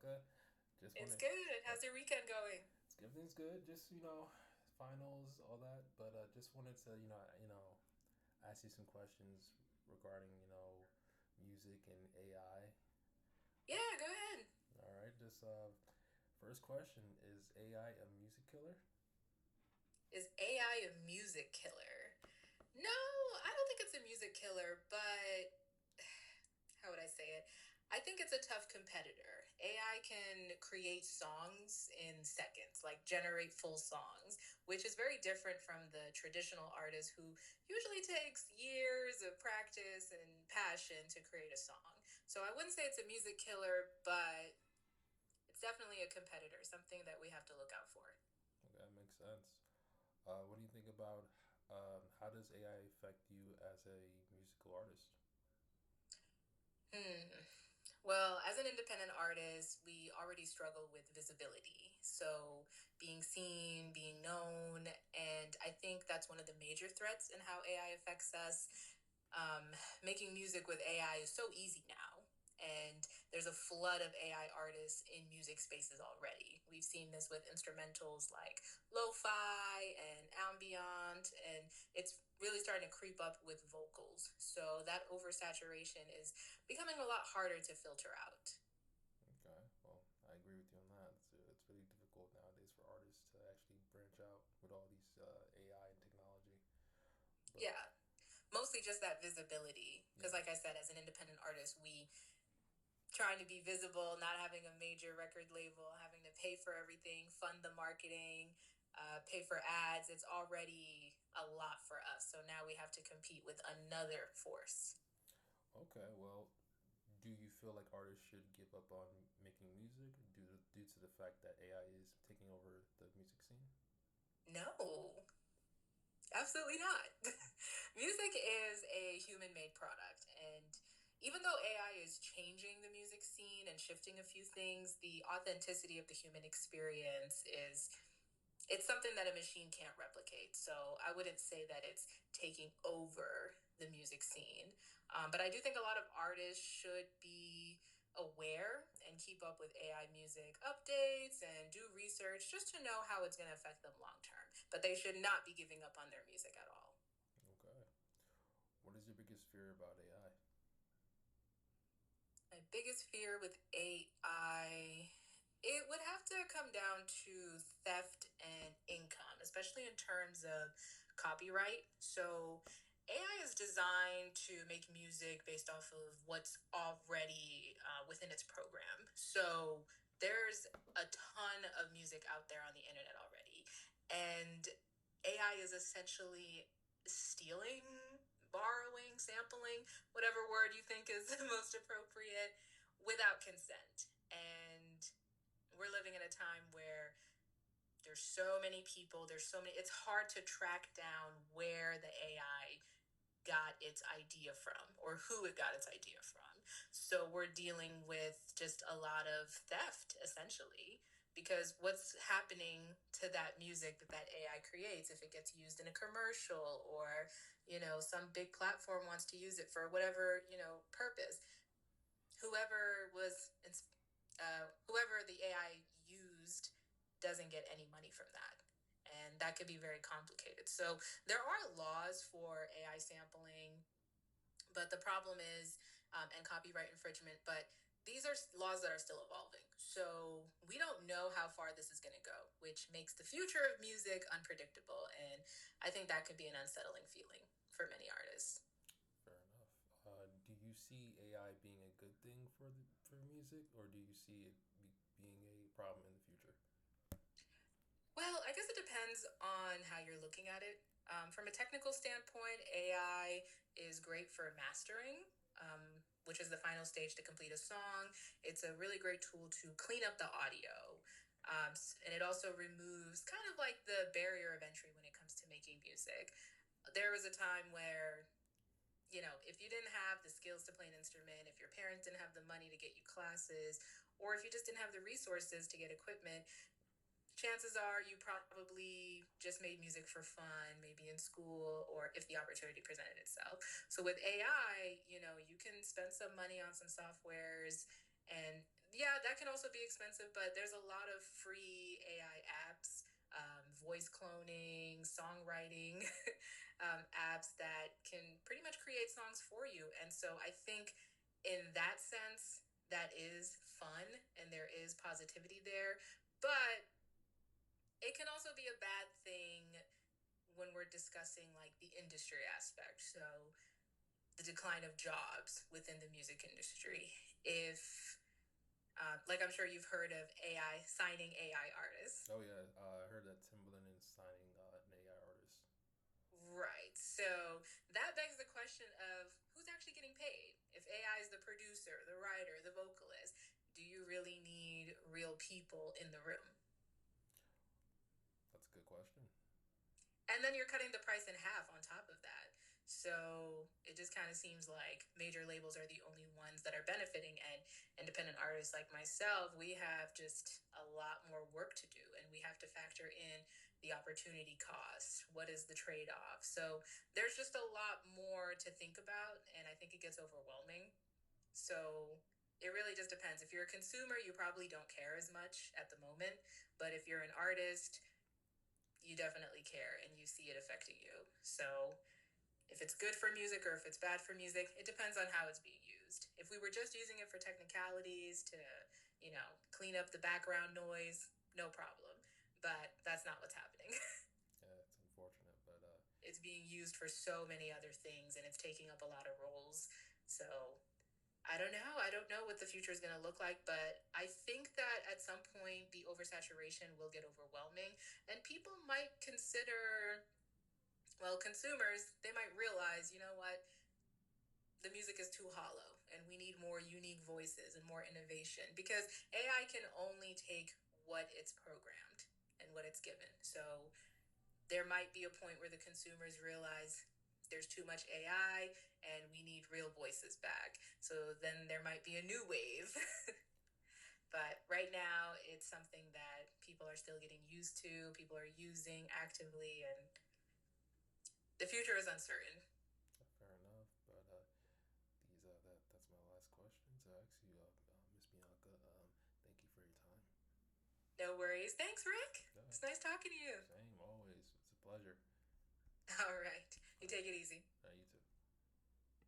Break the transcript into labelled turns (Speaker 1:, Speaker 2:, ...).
Speaker 1: Bianca. Just
Speaker 2: It's
Speaker 1: wanted,
Speaker 2: good.
Speaker 1: uh,
Speaker 2: How's your weekend going?
Speaker 1: everything's good. Just finals, all that. But just wanted to ask you some questions regarding music and AI.
Speaker 2: Yeah, go ahead.
Speaker 1: All right. Just first question: Is AI a music killer?
Speaker 2: Is AI a music killer? No, I don't think it's a music killer, but how would I say it? I think it's a tough competitor. AI can create songs in seconds, like generate full songs, which is very different from the traditional artist who usually takes years of practice and passion to create a song. So I wouldn't say it's a music killer, but it's definitely a competitor, something that we have to look out for.
Speaker 1: Okay, that makes sense. What do you think about how does AI affect you as a musical artist?
Speaker 2: Hmm. Well, as an independent artist, we already struggle with visibility. So, being seen, being known, and I think that's one of the major threats in how AI affects us. Making music with AI is so easy now. And there's a flood of AI artists in music spaces already. We've seen this with instrumentals like lo-fi and ambient, and it's really starting to creep up with vocals. So that oversaturation is becoming a lot harder to filter out.
Speaker 1: Okay, well, I agree with you on that. It's really difficult nowadays for artists to actually branch out with all these AI and technology. But
Speaker 2: Yeah, mostly just that visibility. Because,
Speaker 1: yeah,
Speaker 2: like I said, as an independent artist, we trying to be visible, not having a major record label, having to pay for everything, fund the marketing, pay for ads. It's already a lot for us. So now we have to compete with another force.
Speaker 1: okay, well, do you feel like artists should give up on making music due to the fact that AI is taking over the music scene?
Speaker 2: No, absolutely not. Music is a human made product. And even though AI is changing the music scene and shifting a few things, the authenticity of the human experience is it's something that a machine can't replicate. So I wouldn't say that it's taking over the music scene. But I do think a lot of artists should be aware and keep up with AI music updates and do research just to know how it's going to affect them long term. But they should not be giving up on their music at all.
Speaker 1: Okay. What is your biggest fear about AI?
Speaker 2: My biggest fear with AI, it would have to come down to theft and income, especially in terms of copyright. So, AI is designed to make music based off of what's already within its program. So, there's a ton of music out there on the internet already. And AI is essentially stealing, borrowing, sampling, whatever word you think is the most appropriate, without consent. And we're living in a time where there's so many people, it's hard to track down where the AI got its idea from or who it got its idea from. So we're dealing with just a lot of theft essentially, because what's happening to that music that AI creates if it gets used in a commercial or some big platform wants to use it for whatever purpose, whoever was whoever the AI used doesn't get any money from that. And that could be very complicated. So there are laws for AI sampling, but the problem is, and copyright infringement, but these are laws that are still evolving. So we don't know how far this is going to go, which makes the future of music unpredictable. And I think that could be an unsettling feeling for many artists.
Speaker 1: Fair enough. Do you see AI being a good thing for music, or do you see it being a problem in the future?
Speaker 2: Well, I guess it depends on how you're looking at it. From a technical standpoint, AI is great for mastering, which is the final stage to complete a song. It's a really great tool to clean up the audio. And it also removes kind of like the barrier of entry when it comes to making music. There was a time where if you didn't have the skills to play an instrument, if your parents didn't have the money to get you classes, or if you just didn't have the resources to get equipment, chances are you probably just made music for fun, maybe in school or if the opportunity presented itself. So with AI, you can spend some money on some softwares and Yeah, that can also be expensive, but there's a lot of free AI apps, voice cloning, songwriting apps that can pretty much create songs for you. And so I think in that sense, that is fun and there is positivity there. But it can also be a bad thing when we're discussing like the industry aspect. So the decline of jobs within the music industry. If like I'm sure you've heard of AI signing AI artists.
Speaker 1: Oh yeah, I heard that Timbaland is signing an AI artist.
Speaker 2: Right. So that begs the question of who's actually getting paid? If AI is the producer, the writer, the vocalist, do you really need real people in the room?
Speaker 1: That's a good question.
Speaker 2: And then you're cutting the price in half on top of that. So it just kind of seems like major labels are the only ones that are benefiting, and independent artists like myself, we have just a lot more work to do, and we have to factor in the opportunity cost. What is the trade off? So there's just a lot more to think about, and I think it gets overwhelming. So it really just depends. If you're a consumer, you probably don't care as much at the moment, but if you're an artist, you definitely care and you see it affecting you. So if it's good for music or if it's bad for music, it depends on how it's being used. If we were just using it for technicalities to, clean up the background noise, no problem. But that's not what's happening.
Speaker 1: Yeah, it's unfortunate, but
Speaker 2: It's being used for so many other things and it's taking up a lot of roles. So I don't know. I don't know what the future is going to look like, but I think that at some point the oversaturation will get overwhelming and people might consider, well, consumers, they might realize, you know what, the music is too hollow and we need more unique voices and more innovation because AI can only take what it's programmed and what it's given. So there might be a point where the consumers realize there's too much AI and we need real voices back. So then there might be a new wave. But right now, it's something that people are still getting used to, people are using actively, and the future is uncertain.
Speaker 1: fair enough. But that's my last question to ask you, Miss Bianca. Thank you for your time.
Speaker 2: No worries. Thanks, Rick.
Speaker 1: Yeah,
Speaker 2: It's nice talking to you.
Speaker 1: same always. It's a pleasure.
Speaker 2: All right. You
Speaker 1: Bye.
Speaker 2: take it easy.